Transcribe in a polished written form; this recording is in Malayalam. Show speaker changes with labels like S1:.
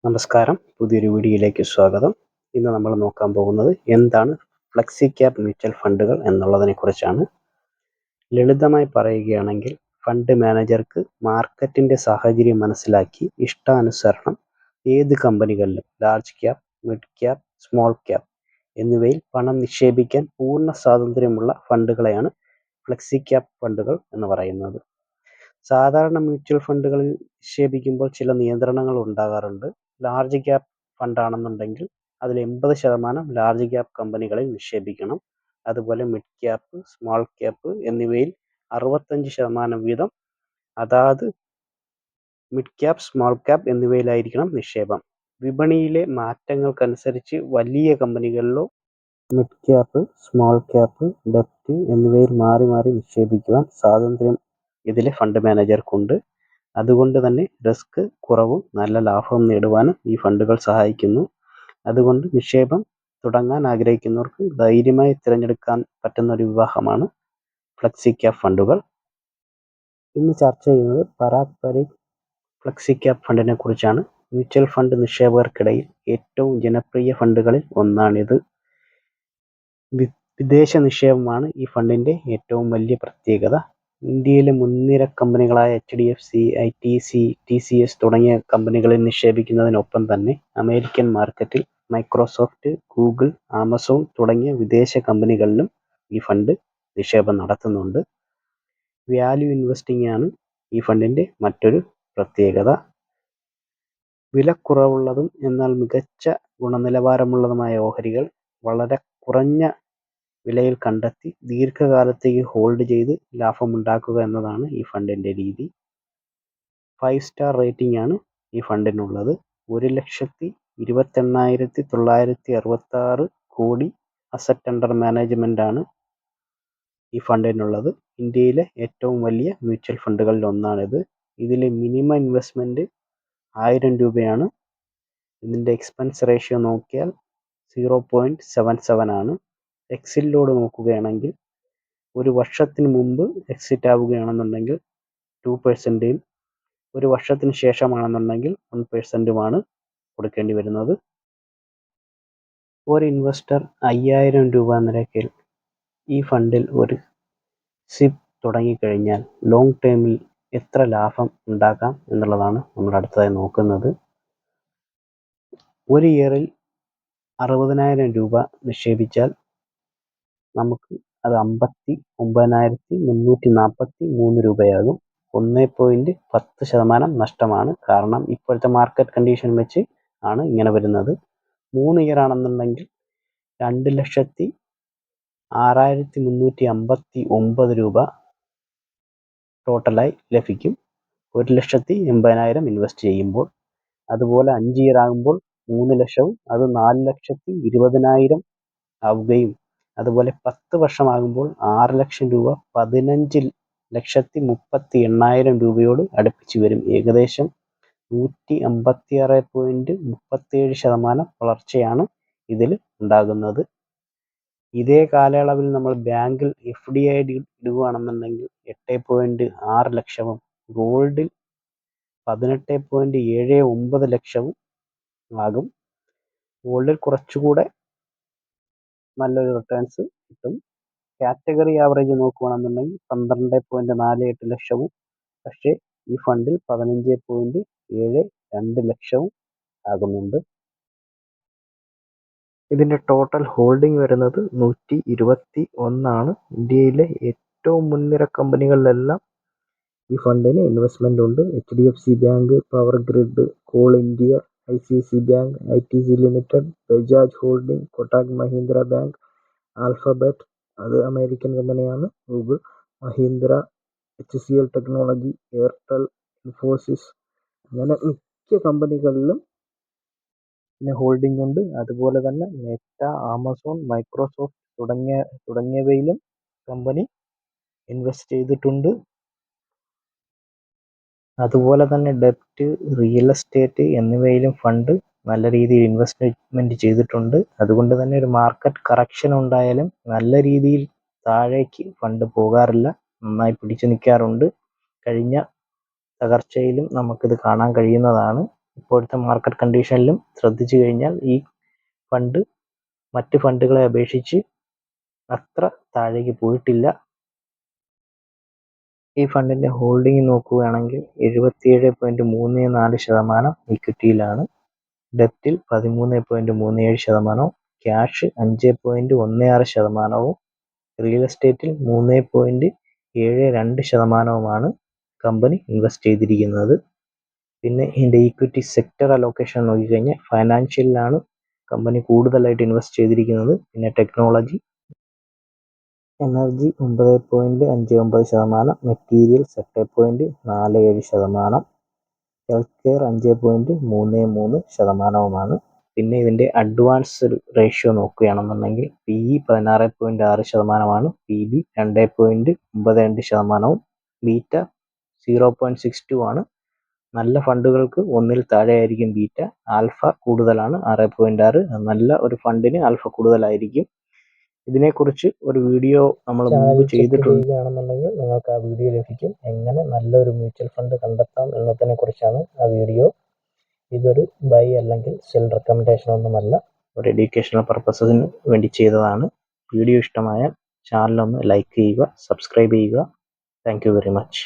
S1: നമസ്കാരം, പുതിയൊരു വീഡിയോയിലേക്ക് സ്വാഗതം. ഇന്ന് നമ്മൾ നോക്കാൻ പോകുന്നത് എന്താണ് ഫ്ലെക്സി ക്യാപ് മ്യൂച്വൽ ഫണ്ടുകൾ എന്നുള്ളതിനെ കുറിച്ചാണ്. ലളിതമായി പറയുകയാണെങ്കിൽ ഫണ്ട് മാനേജർക്ക് മാർക്കറ്റിന്റെ സാഹചര്യം മനസ്സിലാക്കി ഇഷ്ടാനുസരണം ഏത് കമ്പനികളിലും large cap, mid cap, small cap എന്നിവയിൽ പണം നിക്ഷേപിക്കാൻ പൂർണ്ണ സ്വാതന്ത്ര്യമുള്ള ഫണ്ടുകളെയാണ് ഫ്ലെക്സി ക്യാപ് ഫണ്ടുകൾ എന്ന് പറയുന്നത്. സാധാരണ മ്യൂച്വൽ ഫണ്ടുകളിൽ നിക്ഷേപിക്കുമ്പോൾ ചില നിയന്ത്രണങ്ങൾ ഉണ്ടാകാറുണ്ട്. ലാർജ് ക്യാപ് ഫണ്ടാണെന്നുണ്ടെങ്കിൽ അതിൽ 80% ലാർജ് ക്യാപ് കമ്പനികളിൽ നിക്ഷേപിക്കണം. അതുപോലെ മിഡ് ക്യാപ്, സ്മോൾ ക്യാപ് എന്നിവയിൽ 65% വീതം അതാത് മിഡ് ക്യാപ്, സ്മോൾ ക്യാപ് എന്നിവയിലായിരിക്കണം നിക്ഷേപം. വിപണിയിലെ മാറ്റങ്ങൾക്കനുസരിച്ച് വലിയ കമ്പനികളിലോ മിഡ് ക്യാപ്, സ്മോൾ ക്യാപ്, ഡെപ്റ്റ് എന്നിവയിൽ മാറി മാറി നിക്ഷേപിക്കുവാൻ സ്വാതന്ത്ര്യം ഇതിലെ ഫണ്ട് മാനേജർക്കുണ്ട്. അതുകൊണ്ട് തന്നെ റിസ്ക് കുറവും നല്ല ലാഭവും നേടുവാനും ഈ ഫണ്ടുകൾ സഹായിക്കുന്നു. അതുകൊണ്ട് നിക്ഷേപം തുടങ്ങാൻ ആഗ്രഹിക്കുന്നവർക്ക് ധൈര്യമായി തിരഞ്ഞെടുക്കാൻ പറ്റുന്ന ഒരു വിഭാഗമാണ് ഫ്ലെക്സി ക്യാപ് ഫണ്ടുകൾ. ഇന്ന് ചർച്ച ചെയ്യുന്നത് പരാഗ് പരീഖ് ഫ്ലെക്സി ക്യാപ് ഫണ്ടിനെ കുറിച്ചാണ്. മ്യൂച്വൽ ഫണ്ട് നിക്ഷേപകർക്കിടയിൽ ഏറ്റവും ജനപ്രിയ ഫണ്ടുകളിൽ ഒന്നാണിത്. വിദേശ നിക്ഷേപമാണ് ഈ ഫണ്ടിന്റെ ഏറ്റവും വലിയ പ്രത്യേകത. ഇന്ത്യയിലെ മുൻനിര കമ്പനികളായ HDFC, ITC, TCS തുടങ്ങിയ കമ്പനികളിൽ നിക്ഷേപിക്കുന്നതിനൊപ്പം തന്നെ അമേരിക്കൻ മാർക്കറ്റിൽ മൈക്രോസോഫ്റ്റ്, ഗൂഗിൾ, ആമസോൺ തുടങ്ങിയ വിദേശ കമ്പനികളിലും ഈ ഫണ്ട് നിക്ഷേപം നടത്തുന്നുണ്ട്. വാല്യൂ ഇൻവെസ്റ്റിംഗ് ആണ് ഈ ഫണ്ടിന്റെ മറ്റൊരു പ്രത്യേകത. വിലക്കുറവുള്ളതും എന്നാൽ മികച്ച ഗുണനിലവാരമുള്ളതുമായ ഓഹരികൾ വളരെ കുറഞ്ഞ വിലയിൽ കണ്ടെത്തി ദീർഘകാലത്തേക്ക് ഹോൾഡ് ചെയ്ത് ലാഭമുണ്ടാക്കുക എന്നതാണ് ഈ ഫണ്ടിന്റെ രീതി. 5 സ്റ്റാർ റേറ്റിംഗ് ആണ് ഈ ഫണ്ടിനുള്ളത്. 1,28,966 കോടി അസറ്റ് അണ്ടർ മാനേജ്മെന്റ് ആണ് ഈ ഫണ്ടിനുള്ളത്. ഇന്ത്യയിലെ ഏറ്റവും വലിയ മ്യൂച്വൽ ഫണ്ടുകളിൽ ഒന്നാണിത്. ഇതിലെ മിനിമം ഇൻവെസ്റ്റ്മെന്റ് 1000 രൂപയാണ്. ഇതിന്റെ എക്സ്പെൻസ് റേഷ്യോ നോക്കിയാൽ 0.77 ആണ്. എക്സിറ്റ് ലോഡ് നോക്കുകയാണെങ്കിൽ ഒരു വർഷത്തിന് മുമ്പ് എക്സിറ്റ് ആവുകയാണെന്നുണ്ടെങ്കിൽ 2%, ഒരു വർഷത്തിന് ശേഷമാണെന്നുണ്ടെങ്കിൽ 1%മാണ് കൊടുക്കേണ്ടി വരുന്നത്. ഒരു ഇൻവെസ്റ്റർ 5000 രൂപ നിരക്കിൽ ഈ ഫണ്ടിൽ ഒരു സിപ്പ് തുടങ്ങിക്കഴിഞ്ഞാൽ ലോങ് ടേമിൽ എത്ര ലാഭം ഉണ്ടാക്കാം എന്നുള്ളതാണ് നമ്മൾ അടുത്തതായി നോക്കുന്നത്. ഒരു ഇയറിൽ 60,000 രൂപ നിക്ഷേപിച്ചാൽ നമുക്ക് അത് 59,343 രൂപയാകും. 1.10% നഷ്ടമാണ്. കാരണം ഇപ്പോഴത്തെ മാർക്കറ്റ് കണ്ടീഷൻ വെച്ച് ആണ് ഇങ്ങനെ വരുന്നത്. 3 ഇയർ ആണെന്നുണ്ടെങ്കിൽ 2,06,359 രൂപ ടോട്ടലായി ലഭിക്കും 1,80,000 ഇൻവെസ്റ്റ് ചെയ്യുമ്പോൾ. അതുപോലെ 5 ഇയർ ആകുമ്പോൾ 3 ലക്ഷവും അത് 4,20,000 ആവുകയും അതുപോലെ 10 വർഷമാകുമ്പോൾ 6 ലക്ഷം രൂപ 15,38,000 രൂപയോട് അടുപ്പിച്ച് വരും. ഏകദേശം 156.37% വളർച്ചയാണ് ഇതിൽ ഉണ്ടാകുന്നത്. ഇതേ കാലയളവിൽ നമ്മൾ ബാങ്കിൽ FDI ഇടുകയാണെന്നുണ്ടെങ്കിൽ 8.6 ലക്ഷവും ഗോൾഡിൽ 18.79 ലക്ഷവും ആകും. ഗോൾഡിൽ കുറച്ചുകൂടെ നല്ലൊരു റിട്ടേൺസ് കിട്ടും. കാറ്റഗറി ആവറേജ് നോക്കുകയാണെന്നുണ്ടെങ്കിൽ 12.48 ലക്ഷവും, പക്ഷേ ഈ ഫണ്ടിൽ 15.72 ലക്ഷവും ആകുന്നുണ്ട്. ഇതിന്റെ ടോട്ടൽ ഹോൾഡിംഗ് വരുന്നത് 121 ആണ്. ഇന്ത്യയിലെ ഏറ്റവും മുൻനിര കമ്പനികളിലെല്ലാം ഈ ഫണ്ടിന് ഇൻവെസ്റ്റ്മെന്റ് ഉണ്ട്. HDFC bank, power grid, coal India, ICICI bank, ITC limited, Bajaj holding, Kotak Mahindra bank, Alphabet, അത് അമേരിക്കൻ കമ്പനിയാണ്, Google, Mahindra, HCL technology, Airtel, Infosys, അങ്ങനെ മിക്ക കമ്പനികളിലും പിന്നെ ഹോൾഡിംഗ് ഉണ്ട്. അതുപോലെ തന്നെ മെറ്റ, ആമസോൺ, മൈക്രോസോഫ്റ്റ് തുടങ്ങിയവയിലും കമ്പനി ഇൻവെസ്റ്റ് ചെയ്തിട്ടുണ്ട്. അതുപോലെ തന്നെ ഡെപ്റ്റ്, റിയൽ എസ്റ്റേറ്റ് എന്നിവയിലും ഫണ്ട് നല്ല രീതിയിൽ ഇൻവെസ്റ്റ്മെന്റ് ചെയ്തിട്ടുണ്ട്. അതുകൊണ്ട് തന്നെ ഒരു മാർക്കറ്റ് കറക്ഷൻ ഉണ്ടായാലും നല്ല രീതിയിൽ താഴേക്ക് ഫണ്ട് പോകാറില്ല, നന്നായി പിടിച്ചു നിൽക്കാറുണ്ട്. കഴിഞ്ഞ തകർച്ചയിലും നമുക്കിത് കാണാൻ കഴിയുന്നതാണ്. ഇപ്പോഴത്തെ മാർക്കറ്റ് കണ്ടീഷനിലും ശ്രദ്ധിച്ചു കഴിഞ്ഞാൽ ഈ ഫണ്ട് മറ്റ് ഫണ്ടുകളെ അപേക്ഷിച്ച് അത്ര താഴേക്ക് പോയിട്ടില്ല. ഈ ഫണ്ടിൻ്റെ ഹോൾഡിംഗ് നോക്കുകയാണെങ്കിൽ 77.34% ഇക്വിറ്റിയിലാണ്. ഡെപ്റ്റിൽ 13.37%, ക്യാഷ് 5.16%, റിയൽ എസ്റ്റേറ്റിൽ 3.72%മാണ് കമ്പനി ഇൻവെസ്റ്റ് ചെയ്തിരിക്കുന്നത്. പിന്നെ ഇതിൻ്റെ ഈക്വിറ്റി സെക്ടർ അലോക്കേഷൻ നോക്കിക്കഴിഞ്ഞാൽ ഫൈനാൻഷ്യലിലാണ് കമ്പനി കൂടുതലായിട്ട് ഇൻവെസ്റ്റ് ചെയ്തിരിക്കുന്നത്. പിന്നെ technology, energy 9.59%, materials 8.47%, health care 5.33%. പിന്നെ ഇതിൻ്റെ അഡ്വാൻസ്ഡ് റേഷ്യോ നോക്കുകയാണെന്നുണ്ടെങ്കിൽ PE 16.6%, PB 2.92%, ബീറ്റ 0.62 ആണ്. നല്ല ഫണ്ടുകൾക്ക് 1-ൽ താഴെയായിരിക്കും ബീറ്റ. ആൽഫ കൂടുതലാണ് 6.6. നല്ല ഒരു ഫണ്ടിന് ആൽഫ കൂടുതലായിരിക്കും. ഇതിനെക്കുറിച്ച് ഒരു വീഡിയോ നമ്മൾ മുമ്പ് ചെയ്തിട്ടുണ്ടെങ്കിൽ നിങ്ങൾക്ക് ആ വീഡിയോ ലഭിക്കും. എങ്ങനെ നല്ലൊരു മ്യൂച്വൽ ഫണ്ട് കണ്ടെത്താം എന്നതിനെ കുറിച്ചാണ് ആ വീഡിയോ. ഇതൊരു ബൈ അല്ലെങ്കിൽ സെൽ റെക്കമെൻഡേഷൻ ഒന്നുമല്ല, ഒരു എഡ്യൂക്കേഷണൽ പർപ്പസിന് വേണ്ടി ചെയ്തതാണ്. വീഡിയോ ഇഷ്ടമായാൽ ചാനലൊന്ന് ലൈക്ക് ചെയ്യുക, സബ്സ്ക്രൈബ് ചെയ്യുക. Thank you very much.